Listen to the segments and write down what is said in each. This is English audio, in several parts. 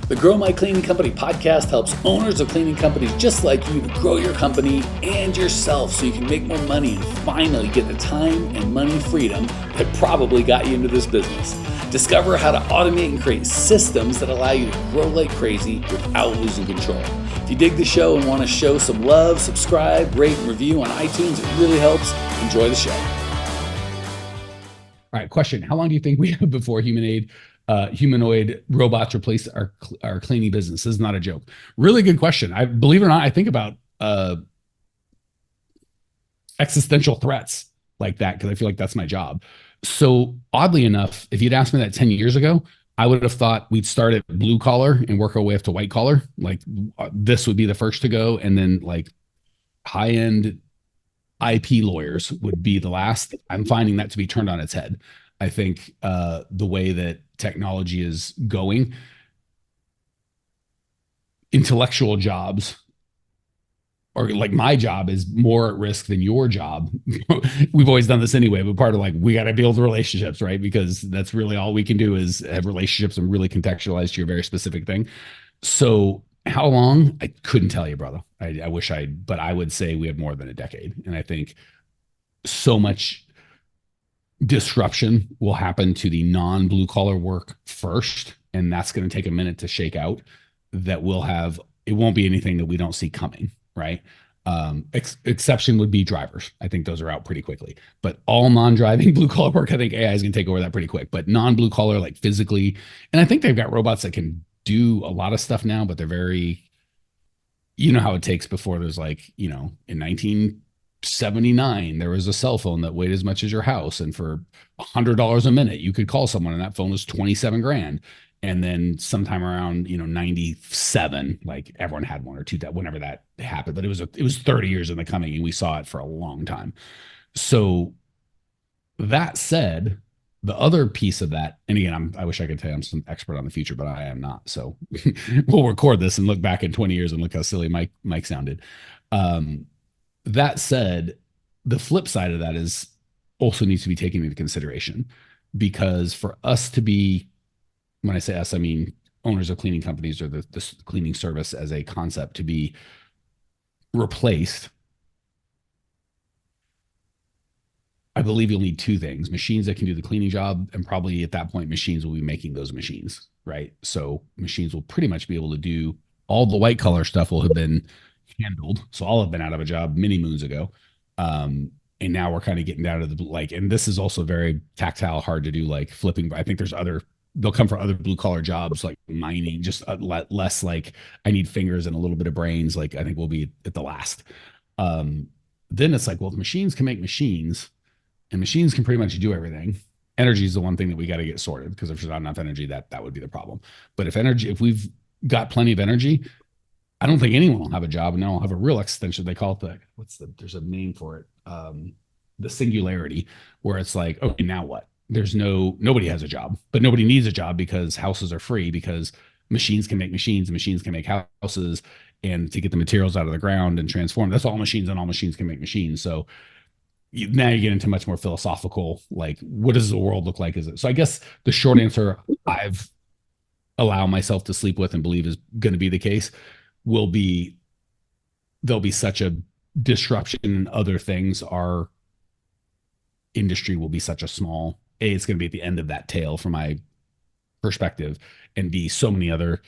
The Grow My Cleaning Company podcast helps owners of cleaning companies just like you to grow your company and yourself so you can make more money and finally get the time and money freedom that probably got you into this business. Discover how to automate and create systems that allow you to grow like crazy without losing control. If you dig the show and want to show some love, subscribe, rate, and review on iTunes. It really helps. Enjoy the show. All right, question. How long do you think we have before humanoid robots replace our cleaning business? This is not a joke. Really good question. I believe it or not, I think about existential threats like that because I feel like that's my job. So oddly enough, if you'd asked me that 10 years ago, I would have thought we'd start at blue collar and work our way up to white collar. Like this would be the first to go. And then like high-end IP lawyers would be the last. I'm finding that to be turned on its head. I think the way that technology is going, intellectual jobs, or like my job, is more at risk than your job. We've always done this anyway, but part of like, we got to build relationships, right? Because that's really all we can do is have relationships and really contextualize to your very specific thing. So how long? I couldn't tell you, brother. I wish but I would say we have more than a decade. And I think so much disruption will happen to the non-blue collar work first. And that's going to take a minute to shake out. That it won't be anything that we don't see coming, right? Exception would be drivers. I think those are out pretty quickly. But all non-driving blue collar work, I think AI is going to take over that pretty quick. But non-blue collar, like physically, and I think they've got robots that can do a lot of stuff now, but they're very, you know how it takes before. There's like, in 1979, there was a cell phone that weighed as much as your house. And for $100 a minute, you could call someone and that phone was 27 grand. And then sometime around, 97, like everyone had one or two, that whenever that happened, but it was 30 years in the coming and we saw it for a long time. So that said, the other piece of that, and again, I wish I could tell you I'm some expert on the future, but I am not. So we'll record this and look back in 20 years and look how silly Mike sounded. That said, the flip side of that is also needs to be taken into consideration, because for us to be, when I say us, I mean owners of cleaning companies or the cleaning service as a concept, to be replaced, I believe you'll need two things: machines that can do the cleaning job, and probably at that point, machines will be making those machines, right? So machines will pretty much be able to do all the white collar stuff will have been handled. So I'll have been out of a job many moons ago. And now we're kind of getting down to the, and this is also very tactile, hard to do, like flipping. I think they'll come for other blue collar jobs like mining, just less like I need fingers and a little bit of brains. Like I think we'll be at the last. Then it's like, well, if machines can make machines, and machines can pretty much do everything. Energy is the one thing that we got to get sorted, because if there's not enough energy, that would be the problem. But if we've got plenty of energy, I don't think anyone will have a job, and they'll have a real extension. They call it there's a name for it. The singularity, where it's like, okay, now what? Nobody has a job, but nobody needs a job because houses are free, because machines can make machines, and machines can make houses, and to get the materials out of the ground and transform, that's all machines, and all machines can make machines. So now you get into much more philosophical, like, what does the world look like? So I guess the short answer I've allowed myself to sleep with and believe is going to be the case will be, there'll be such a disruption in other things. Our industry will be such a small, it's going to be at the end of that tail from my perspective, and B, so many other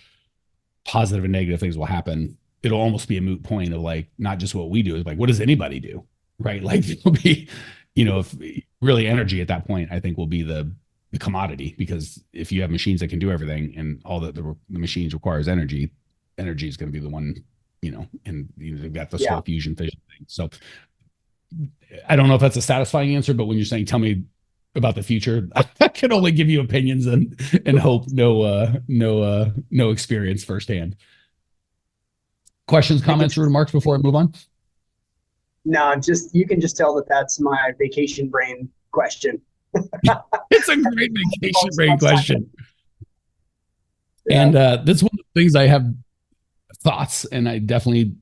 positive and negative things will happen. It'll almost be a moot point of like, not just what we do, is like, what does anybody do? Right? Like it'll be, if really energy at that point, I think will be the commodity, because if you have machines that can do everything, and all that the machines requires energy is going to be the one, and they've got the slow fusion fission thing. So I don't know if that's a satisfying answer, but when you're saying, tell me about the future, I can only give you opinions and hope, no experience firsthand. Questions, comments, or remarks before I move on? No, you can just tell that's my vacation brain question. It's a great vacation brain question. Yeah. And that's one of the things I have thoughts, and I definitely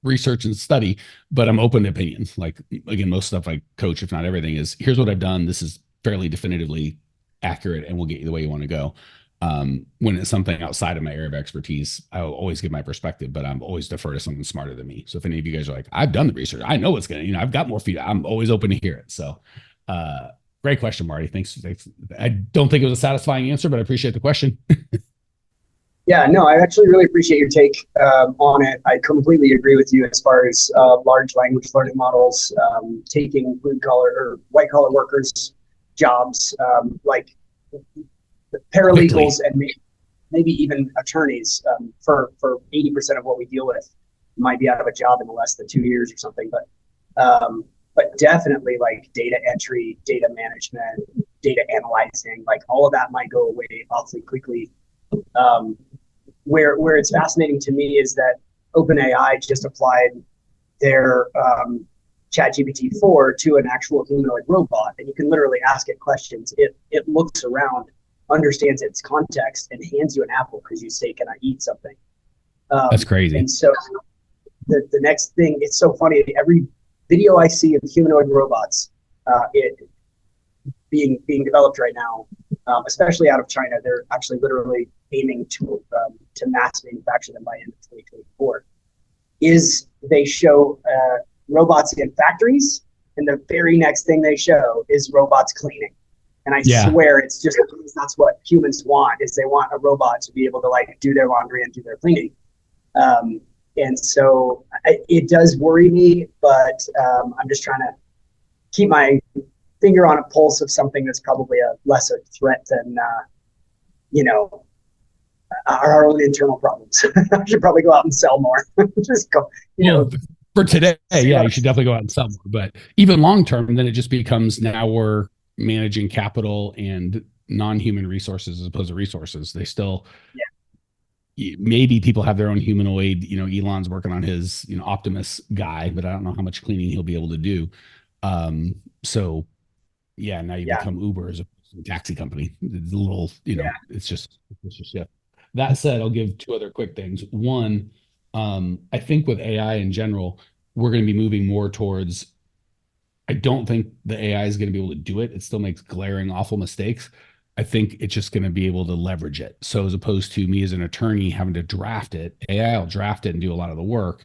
research and study, but I'm open to opinions. Like, again, most stuff I coach, if not everything, is here's what I've done. This is fairly definitively accurate and will get you the way you want to go. When it's something outside of my area of expertise, I'll always give my perspective, but I'm always defer to someone smarter than me. So if any of you guys are like, I've done the research, I know what's going to, I've got more feedback, I'm always open to hear it. So, great question, Marty. Thanks. I don't think it was a satisfying answer, but I appreciate the question. Yeah, no, I actually really appreciate your take on it. I completely agree with you as far as large language learning models taking blue collar or white collar workers' jobs, like paralegals and maybe even attorneys for 80% of what we deal with might be out of a job in less than 2 years or something. But definitely like data entry, data management, data analyzing, like all of that might go away awfully quickly. Where it's fascinating to me is that OpenAI just applied their ChatGPT 4 to an actual humanoid robot, and you can literally ask it questions. It looks around, understands its context, and hands you an apple because you say, "Can I eat something?" That's crazy. And so the next thing, it's so funny. Every video I see of humanoid robots, it being developed right now, especially out of China, they're actually literally aiming to mass manufacture them by end of 2024, is they show robots in factories, and the very next thing they show is robots cleaning. And I swear it's just because that's what humans want, is they want a robot to be able to like do their laundry and do their cleaning. And so it does worry me, but I'm just trying to keep my finger on a pulse of something that's probably a lesser threat than, our own internal problems. I should probably go out and sell more. Just go, for today, you should definitely go out and sell more. But even long term, then it just becomes now we're managing capital and non-human resources as opposed to resources. They still, maybe people have their own humanoid. Elon's working on his, Optimus guy, but I don't know how much cleaning he'll be able to do. So, now you become Uber as a taxi company. It's a little, it's just shift. That said, I'll give two other quick things. One, I think with AI in general, we're going to be moving more towards, I don't think the AI is going to be able to do it. It still makes glaring, awful mistakes. I think it's just going to be able to leverage it. So as opposed to me as an attorney having to draft it, AI will draft it and do a lot of the work.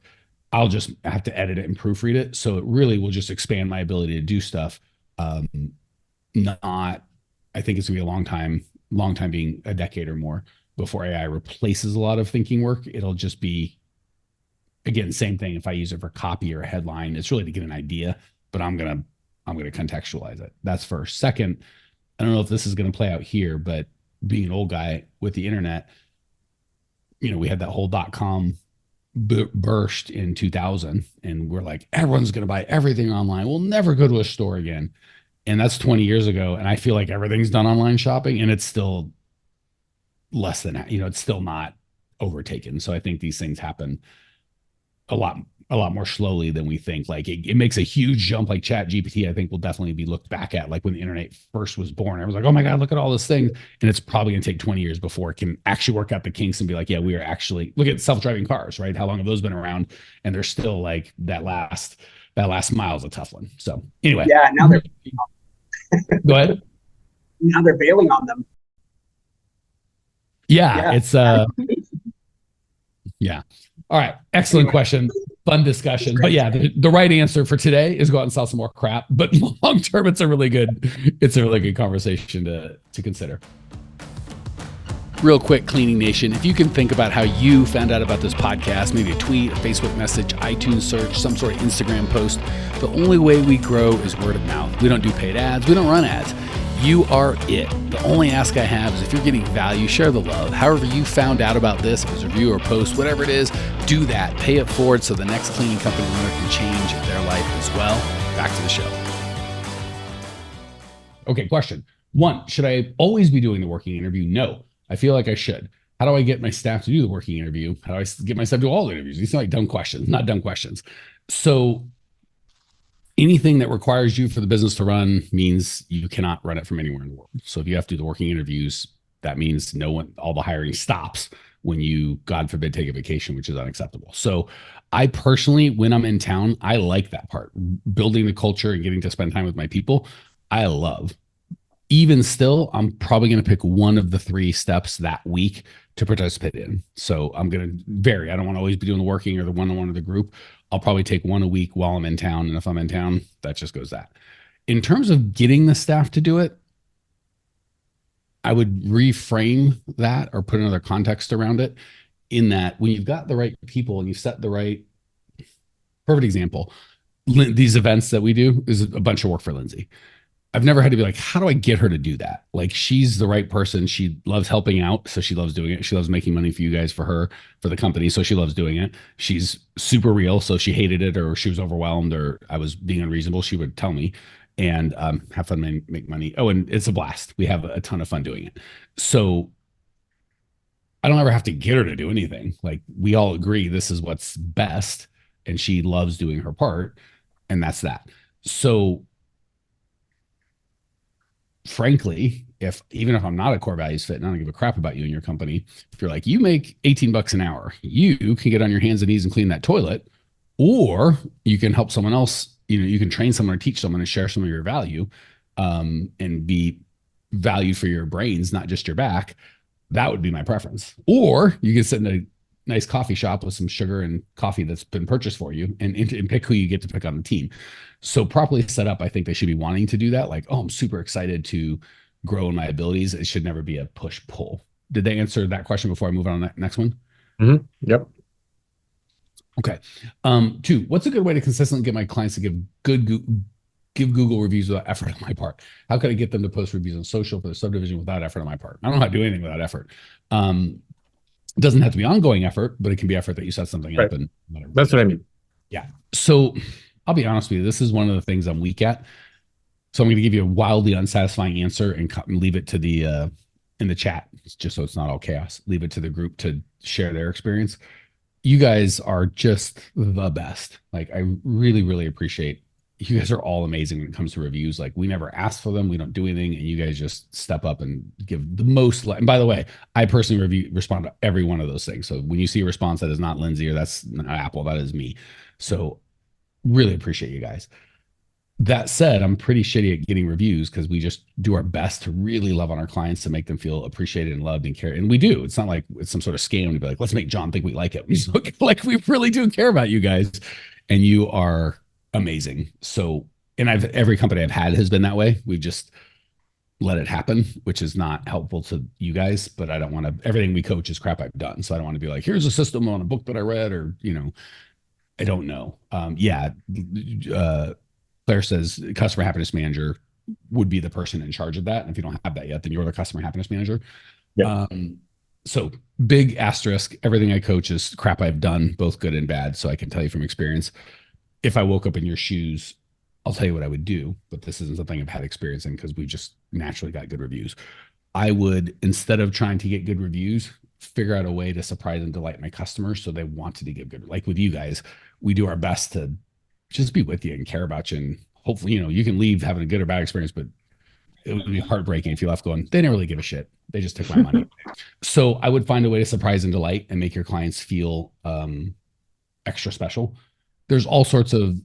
I'll just have to edit it and proofread it. So it really will just expand my ability to do stuff. I think it's gonna be a long time being a decade or more before AI replaces a lot of thinking work. It'll just be, again, same thing. If I use it for copy or a headline, it's really to get an idea, but I'm gonna contextualize it. That's first. Second, I don't know if this is gonna play out here, but being an old guy with the internet, we had that whole .com burst in 2000, and we're like, everyone's gonna buy everything online. We'll never go to a store again. And that's 20 years ago. And I feel like everything's done online shopping, and it's still less than that. It's still not overtaken. So I think these things happen a lot more slowly than we think. Like it makes a huge jump. Like ChatGPT, I think will definitely be looked back at. Like when the internet first was born, I was like, oh my God, look at all this thing. And it's probably going to take 20 years before it can actually work out the kinks and be like, yeah, we are actually, look at self-driving cars, right? How long have those been around? And they're still like that last mile is a tough one. So anyway. Yeah. Now they're go ahead. Now they're bailing on them. It's all right. Excellent question. Fun discussion. But the right answer for today is go out and sell some more crap. But long term, it's a really good conversation to consider. Real quick, Cleaning Nation, if you can think about how you found out about this podcast, maybe a tweet, a Facebook message, iTunes search, some sort of Instagram post, the only way we grow is word of mouth. We don't do paid ads. We don't run ads. You are it. The only ask I have is if you're getting value, share the love. However you found out about this, if it's a review or post, whatever it is, do that. Pay it forward so the next cleaning company owner can change their life as well. Back to the show. Okay, question. 1, should I always be doing the working interview? No, I feel like I should. How do I get my staff to do the working interview? How do I get my staff to do all the interviews? These are like dumb questions, not dumb questions. So anything that requires you for the business to run means you cannot run it from anywhere in the world. So if you have to do the working interviews, that means all the hiring stops when you, God forbid, take a vacation, which is unacceptable. So I personally, when I'm in town, I like that part, building the culture and getting to spend time with my people. I love. even still, I'm probably going to pick one of the 3 steps that week to participate in. So I'm going to vary. I don't want to always be doing the working or the one-on-one or the group. I'll probably take one a week while I'm in town. And if I'm in town, that just goes that. In terms of getting the staff to do it, I would reframe that or put another context around it, in that when you've got the right people and you set the right, perfect example, these events that we do is a bunch of work for Lindsay. I've never had to be like, how do I get her to do that? Like, she's the right person. She loves helping out, so she loves doing it. She loves making money for you guys, for her, for the company, so she loves doing it. She's super real, so if she hated it or she was overwhelmed or I was being unreasonable, she would tell me, and have fun, make money. Oh, and it's a blast. We have a ton of fun doing it. So I don't ever have to get her to do anything. Like, we all agree this is what's best, and she loves doing her part, and that's. So frankly, even if I'm not a core values fit and I don't give a crap about you and your company, if you're like, you make $18 an hour, you can get on your hands and knees and clean that toilet, or you can help someone else. You can train someone or teach someone and share some of your value, and be valued for your brains, not just your back. That would be my preference. Or you can sit in a nice coffee shop with some sugar and coffee that's been purchased for you, and pick who you get to pick on the team. So properly set up, I think they should be wanting to do that. Like, oh, I'm super excited to grow in my abilities. It should never be a push pull. Did they answer that question before I move on to the next one? Mm-hmm. Yep. Okay. 2, what's a good way to consistently get my clients to give Google reviews without effort on my part? How can I get them to post reviews on social for the subdivision without effort on my part? I don't know how to do anything without effort. It doesn't have to be ongoing effort, but it can be effort that you set something up and whatever. That's what I mean. Yeah. So I'll be honest with you. This is one of the things I'm weak at. So I'm going to give you a wildly unsatisfying answer and leave it to the in the chat, just so it's not all chaos. Leave it to the group to share their experience. You guys are just the best. Like, I really, really appreciate. You guys are all amazing when it comes to reviews. Like, we never ask for them. We don't do anything. And you guys just step up and give the most. And by the way, I personally respond to every one of those things. So when you see a response that is not Lindsay or that's not Apple, that is me. So really appreciate you guys. That said, I'm pretty shitty at getting reviews because we just do our best to really love on our clients to make them feel appreciated and loved and cared. And we do. It's not like it's some sort of scam to be like, let's make John think we like it. Like, we really do care about you guys, and you are amazing. So, and every company I've had has been that way. We've just let it happen, which is not helpful to you guys, but I don't want to, everything we coach is crap I've done. So I don't want to be like, here's a system on a book that I read, or, I don't know. Claire says customer happiness manager would be the person in charge of that. And if you don't have that yet, then you're the customer happiness manager. Yeah. So big asterisk, everything I coach is crap I've done, both good and bad. So I can tell you from experience, if I woke up in your shoes, I'll tell you what I would do, but this isn't something I've had experience in because we just naturally got good reviews. I would, instead of trying to get good reviews, figure out a way to surprise and delight my customers so they wanted to give good. Like with you guys, we do our best to just be with you and care about you. And hopefully, you can leave having a good or bad experience, but it would be heartbreaking if you left going, they didn't really give a shit. They just took my money. So I would find a way to surprise and delight and make your clients feel extra special. There's all sorts of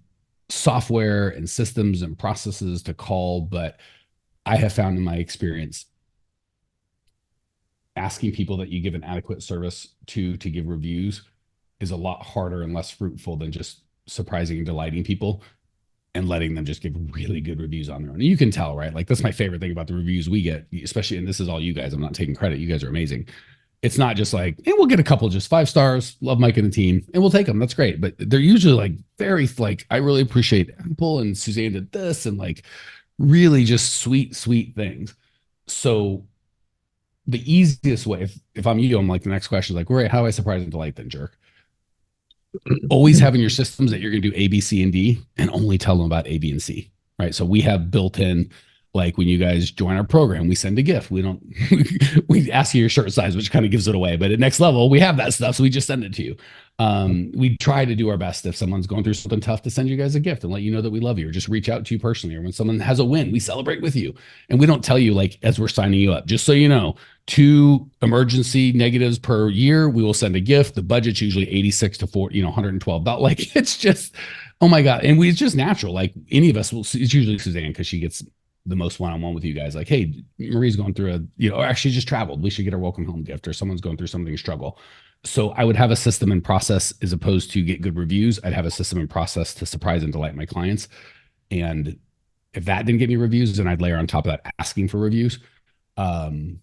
software and systems and processes to call, but I have found in my experience, asking people that you give an adequate service to give reviews is a lot harder and less fruitful than just surprising and delighting people and letting them just give really good reviews on their own. And you can tell, right? Like, that's my favorite thing about the reviews we get, especially, and this is all you guys, I'm not taking credit. You guys are amazing. It's not just like, and we'll get a couple just 5 stars, love Mike and the team, and we'll take them. That's great. But they're usually like very like, I really appreciate Apple and Suzanne did this, and like really just sweet, sweet things. So the easiest way, if I'm you, I'm like, the next question is like, great, how do I surprise and delight then, jerk? Always having your systems that you're going to do A, B, C, and D, and only tell them about A, B, and C, right? So we have built in, like when you guys join our program, we send a gift. We don't, we ask you your shirt size, which kind of gives it away. But at next level, we have that stuff, so we just send it to you. We try to do our best if someone's going through something tough to send you guys a gift and let you know that we love you, or just reach out to you personally. Or when someone has a win, we celebrate with you. And we don't tell you like as we're signing you up, just so you know, 2 emergency negatives per year, we will send a gift. The budget's usually 86 to 40, $112. Like, it's just, oh my God. And it's just natural. Like any of us will, it's usually Suzanne because she gets the most one-on-one with you guys. Like, hey, Marie's going through or actually just traveled. We should get her welcome home gift, or someone's going through something struggle. So I would have a system and process as opposed to get good reviews. I'd have a system and process to surprise and delight my clients. And if that didn't get me reviews, then I'd layer on top of that asking for reviews. And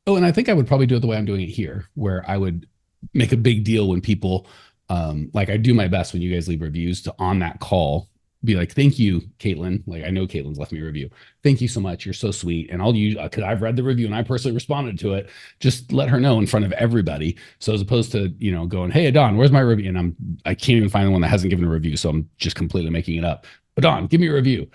I think I would probably do it the way I'm doing it here, where I would make a big deal when people, like I do my best when you guys leave reviews to on that call, be like, thank you, Caitlin. Like I know Caitlin's left me a review. Thank you so much. You're so sweet. And I'll use, cause I've read the review and I personally responded to it. Just let her know in front of everybody. So as opposed to, going, hey, Adon, where's my review? And I can't even find the one that hasn't given a review. So I'm just completely making it up. Adon, give me a review.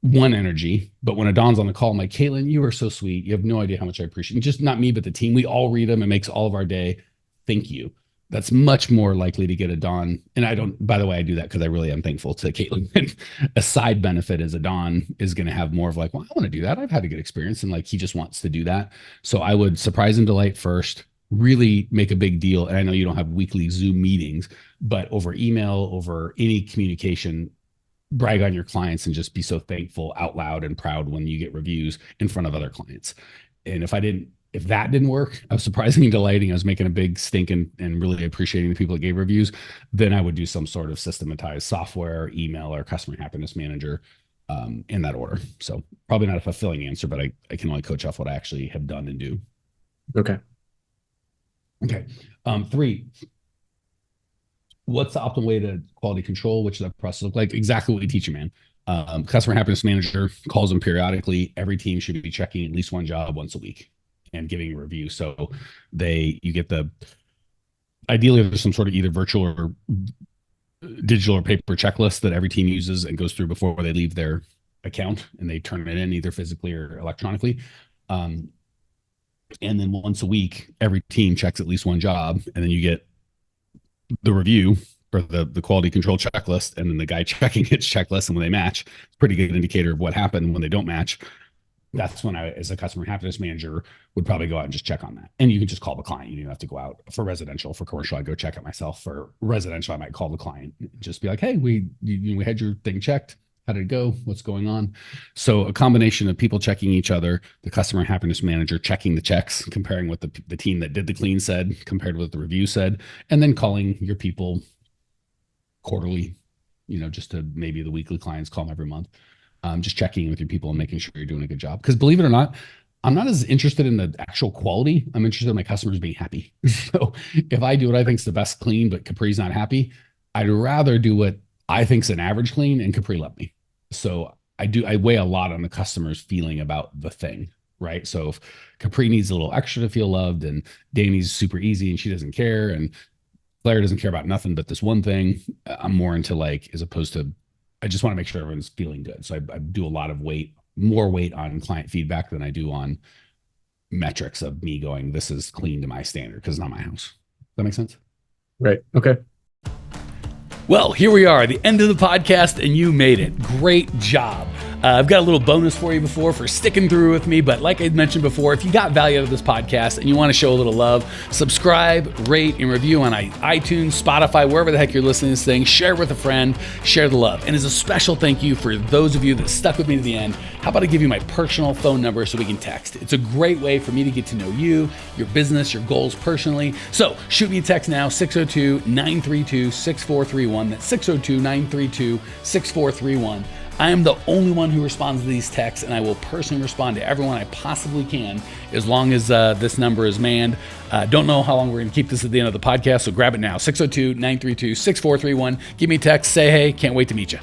One energy. But when Adon's on the call, I'm like, Caitlin, you are so sweet. You have no idea how much I appreciate it. Just not me, but the team. We all read them. It makes all of our day. Thank you. That's much more likely to get Adon. And I don't, by the way, I do that because I really am thankful to Caitlin. And a side benefit is Adon is going to have more of like, well, I want to do that. I've had a good experience. And like, he just wants to do that. So I would surprise and delight first, really make a big deal. And I know you don't have weekly Zoom meetings, but over email, over any communication, brag on your clients and just be so thankful out loud and proud when you get reviews in front of other clients. And if that didn't work, I was surprising and delighting, I was making a big stink and really appreciating the people that gave reviews, then I would do some sort of systematized software, email, or customer happiness manager in that order. So probably not a fulfilling answer, but I can only coach off what I actually have done and do. Okay. 3, what's the optimal way to quality control? Which does that process look like? Exactly what we teach you, man. Customer happiness manager calls them periodically. Every team should be checking at least one job once a week and giving a review. So you get ideally there's some sort of either virtual or digital or paper checklist that every team uses and goes through before they leave their account, and they turn it in either physically or electronically. And then once a week, every team checks at least one job, and then you get the review or the quality control checklist, and then the guy checking his checklist, and when they match, it's a pretty good indicator of what happened. When they don't match, that's when I, as a customer happiness manager, would probably go out and just check on that. And you can just call the client. You don't have to go out. For residential. For commercial, I go check it myself. For residential, I might call the client, just be like, hey, we had your thing checked. How did it go? What's going on? So a combination of people checking each other, the customer happiness manager checking the checks, comparing what the team that did the clean said compared with what the review said, and then calling your people quarterly, just to maybe the weekly clients, call them every month. Just checking in with your people and making sure you're doing a good job. Because believe it or not, I'm not as interested in the actual quality. I'm interested in my customers being happy. So if I do what I think is the best clean, but Capri's not happy, I'd rather do what I think is an average clean and Capri let me. So I weigh a lot on the customer's feeling about the thing, right? So if Capri needs a little extra to feel loved, and Danny's super easy and she doesn't care, and Claire doesn't care about nothing but this one thing, I'm more into like, as opposed to, I just want to make sure everyone's feeling good. So I do a lot of more weight on client feedback than I do on metrics of me going, this is clean to my standard, because it's not my house. Does that make sense? Right. Okay. Well, here we are, the end of the podcast, and you made it. Great job. I've got a little bonus for you for sticking through with me. But like I mentioned before, if you got value out of this podcast and you want to show a little love, subscribe, rate, and review on iTunes, Spotify, wherever the heck you're listening to this thing. Share with a friend, share the love. And as a special thank you for those of you that stuck with me to the end, how about I give you my personal phone number so we can text? It's a great way for me to get to know you, your business, your goals personally. So shoot me a text now, 602-932-6431. That's 602-932-6431. I am the only one who responds to these texts, and I will personally respond to everyone I possibly can as long as this number is manned. Don't know how long we're going to keep this at the end of the podcast, so grab it now, 602-932-6431. Give me a text, say hey, can't wait to meet you.